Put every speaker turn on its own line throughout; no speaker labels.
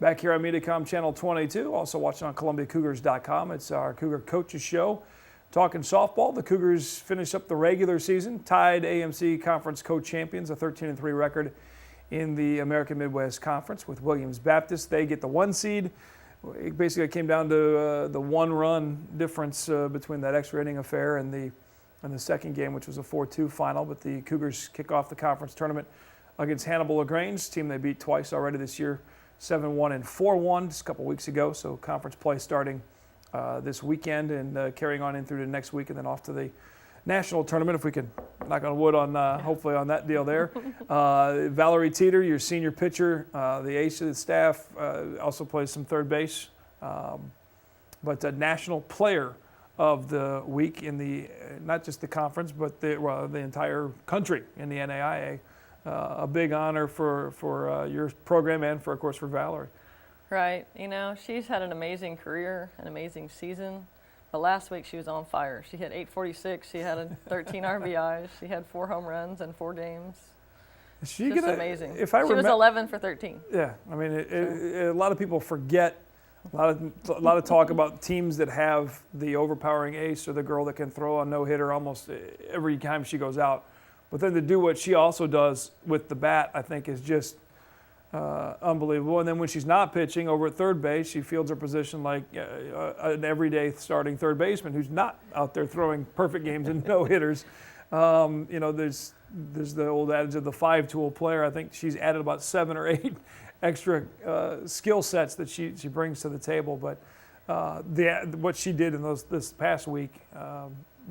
Back here on Mediacom Channel 22, also watching on ColumbiaCougars.com. It's our Cougar Coaches Show. Talking softball, the Cougars finish up the regular season, tied AMC Conference co-champions, a 13-3 record in the American Midwest Conference with Williams Baptist. They get the 1 seed. It basically came down to the 1-run difference between that extra inning affair and the second game, which was a 4-2 final. But the Cougars kick off the conference tournament against Hannibal LaGrange, team they beat twice already this year, 7-1 and 4-1 just a couple weeks ago. So conference play starting this weekend and carrying on in through the next week, and then off to the national tournament, if we can knock on wood on hopefully on that deal there. Valerie Teeter, your senior pitcher, the ace of the staff, also plays some third base, but a national player of the week in the not just the conference but the entire country in the NAIA. A big honor for your program and of course for Valerie.
Right. You know, she's had an amazing career, an amazing season. But last week she was on fire. She hit 846. She had 13 RBIs. She had 4 home runs in 4 games.
She's
amazing.
If I
she was 11 for 13.
Yeah. I mean, a lot of people forget. A lot of talk about teams that have the overpowering ace or the girl that can throw a no-hitter almost every time she goes out. But then to do what she also does with the bat, I think is just unbelievable. And then when she's not pitching over at third base, she fields her position like an everyday starting third baseman who's not out there throwing perfect games and no-hitters. You know, there's the old adage of the 5-tool player. I think she's added about 7 or 8 extra skill sets that she brings to the table. But what she did in this past week,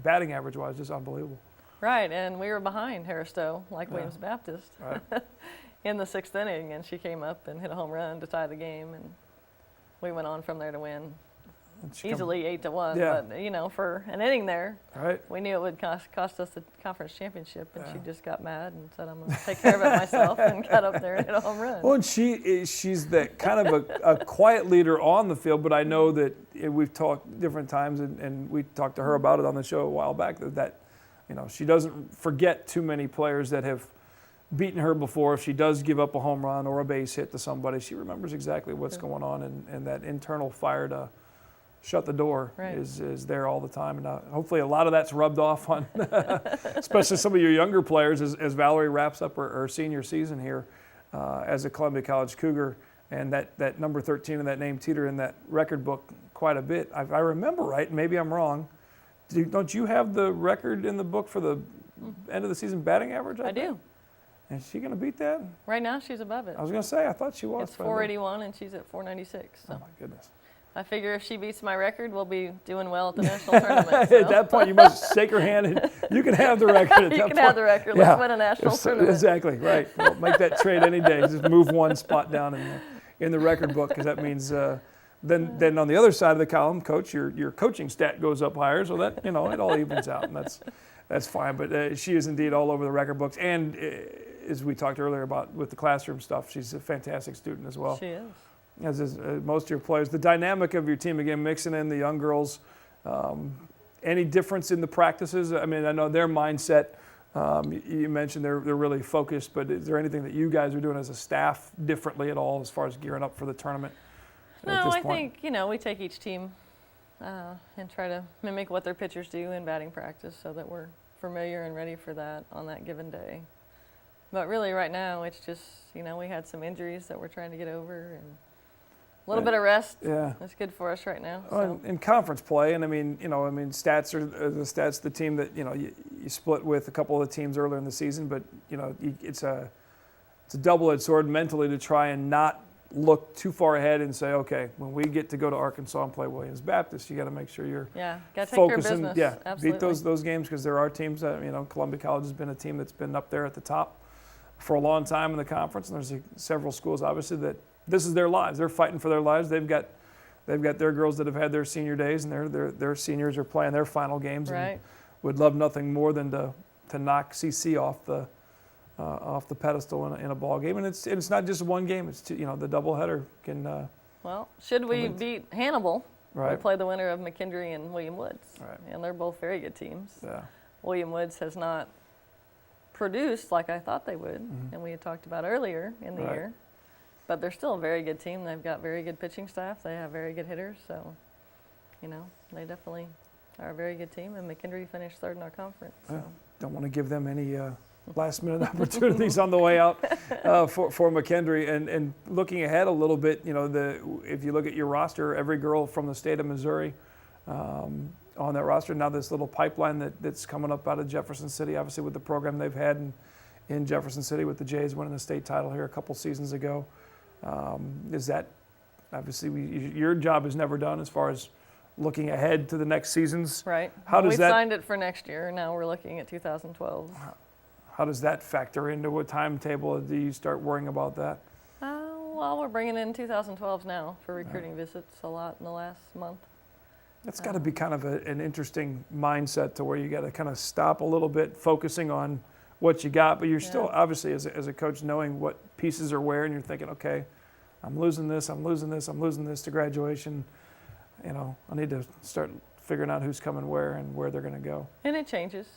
batting average-wise, is unbelievable.
Right, and we were behind Harris-Stowe, like Williams Baptist,
right.
in the 6th inning, and she came up and hit a home run to tie the game, and we went on from there to win easily 8-1.
Yeah.
But you know, for an inning there,
right.
we knew it would cost us the conference championship, and she just got mad and said, "I'm going to take care of it myself," and got up there and hit a home run.
Well, and she's that kind of a quiet leader on the field, but I know that we've talked different times, and we talked to her about it on the show a while back, that you know, she doesn't forget too many players that have beaten her before. If she does give up a home run or a base hit to somebody, she remembers exactly what's going on, and that internal fire to shut the door is there all the time. And hopefully a lot of that's rubbed off on especially some of your younger players as Valerie wraps up her senior season here as a Columbia College Cougar. And that number 13 and that name Teeter in that record book quite a bit. If I remember right, maybe I'm wrong, don't you have the record in the book for the end of the season batting average?
I do.
Is she going to beat that?
Right now, she's above it.
I was going to say, I thought she was.
It's 481, and she's at 496. So.
Oh, my goodness.
I figure if she beats my record, we'll be doing well at the national tournament. So.
At that point, you must shake her hand, and you can have the record at that point.
You can have the record. Let's win a national tournament.
Exactly, right. We'll make that trade any day. Just move one spot down in the record book, because that means then on the other side of the column, Coach, your coaching stat goes up higher, so that, you know, it all evens out, and that's fine. But she is indeed all over the record books, and as we talked earlier about with the classroom stuff, she's a fantastic student as well.
She is.
As is most of your players. The dynamic of your team, again, mixing in the young girls, any difference in the practices? I mean, I know their mindset, you mentioned they're really focused, but is there anything that you guys are doing as a staff differently at all as far as gearing up for the tournament?
No, I think, you know, we take each team and try to mimic what their pitchers do in batting practice so that we're familiar and ready for that on that given day. But really right now it's just, you know, we had some injuries that we're trying to get over, and a little bit of rest.
Yeah,
that's good for us right now.
So. In conference play, and stats are the stats. The team that you split with a couple of the teams earlier in the season, but it's a double-edged sword mentally to try and not look too far ahead and say, okay, when we get to go to Arkansas and play Williams Baptist, you got to make sure you're
got to take
focusing.
care of business. Absolutely.
Beat those games, because there are teams that Columbia College has been a team that's been up there at the top for a long time in the conference, and there's several schools obviously that. This is their lives. They're fighting for their lives. They've got their girls that have had their senior days, and their seniors are playing their final games.
Right.
And would love nothing more than to knock CC off the pedestal in a ball game. And it's not just one game. It's the doubleheader can.
Well, should we beat Hannibal?
Right.
We play the winner of McKendree and William Woods,
right.
And they're both very good teams.
Yeah.
William Woods has not produced like I thought they would, and we had talked about earlier in the year. but they're still a very good team. They've got very good pitching staff. They have very good hitters. So, they definitely are a very good team. And McKendree finished third in our conference. So.
Don't want to give them any last-minute opportunities on the way out for McKendree. And looking ahead a little bit, if you look at your roster, every girl from the state of Missouri on that roster. Now this little pipeline that's coming up out of Jefferson City, obviously with the program they've had in Jefferson City with the Jays winning the state title here a couple seasons ago. Is that, obviously, your job is never done as far as looking ahead to the next seasons.
Right.
We
signed it for next year. Now we're looking at 2012.
How does that factor into what timetable do you start worrying about that?
Well, we're bringing in 2012s now for recruiting visits a lot in the last month.
That's got to be kind of an interesting mindset to where you got to kind of stop a little bit, focusing on what you got, but you're still obviously as a coach knowing what pieces are where, and you're thinking, okay, I'm losing this to graduation. I need to start figuring out who's coming where and where they're going to go.
And it changes,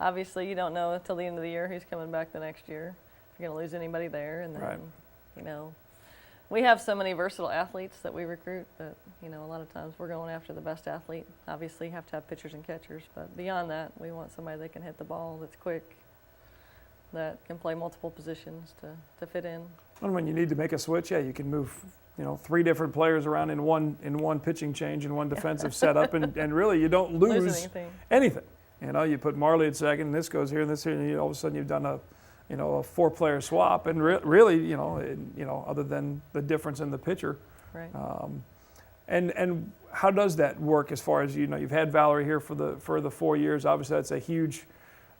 Obviously, you don't know until the end of the year who's coming back the next year. If you're going to lose anybody there, and then, we have so many versatile athletes that we recruit that, a lot of times we're going after the best athlete. Obviously, you have to have pitchers and catchers, but beyond that, we want somebody that can hit the ball, that's quick, that can play multiple positions to fit in.
And when you need to make a switch, you can move, 3 different players around in one pitching change and one defensive setup, and really you don't lose anything. You put Marley at second, and this goes here and this here, and all of a sudden you've done a 4-player swap, and really, other than the difference in the pitcher.
Right.
And how does that work as far as, you've had Valerie here for the 4 years. Obviously, that's a huge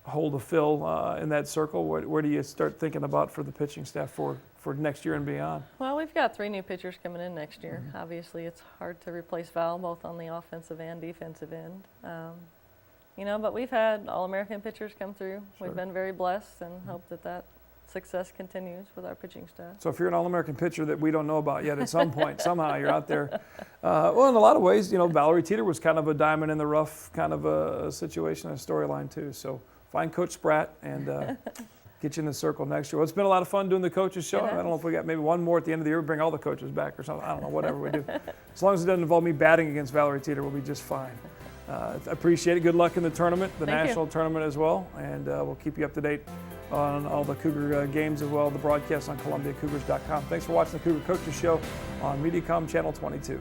hole to fill in that circle. Where do you start thinking about for the pitching staff for next year and beyond?
Well, we've got 3 new pitchers coming in next year. Mm-hmm. Obviously, it's hard to replace Val both on the offensive and defensive end. But we've had All-American pitchers come through. Sure. We've been very blessed and hope that success continues with our pitching staff.
So if you're an All-American pitcher that we don't know about yet, at some point, somehow you're out there. Well, in a lot of ways, Valerie Teeter was kind of a diamond in the rough kind of a situation, a storyline too. So find Coach Spratt and get you in the circle next year. Well, it's been a lot of fun doing the coaches show. I don't know if we got maybe one more at the end of the year, bring all the coaches back or something. I don't know, whatever we do. As long as it doesn't involve me batting against Valerie Teeter, we'll be just fine. Appreciate it. Good luck in the tournament, the national tournament as well. And we'll keep you up to date on all the Cougar games as well, the broadcast on ColumbiaCougars.com. Thanks for watching the Cougar Coaches Show on Mediacom Channel 22.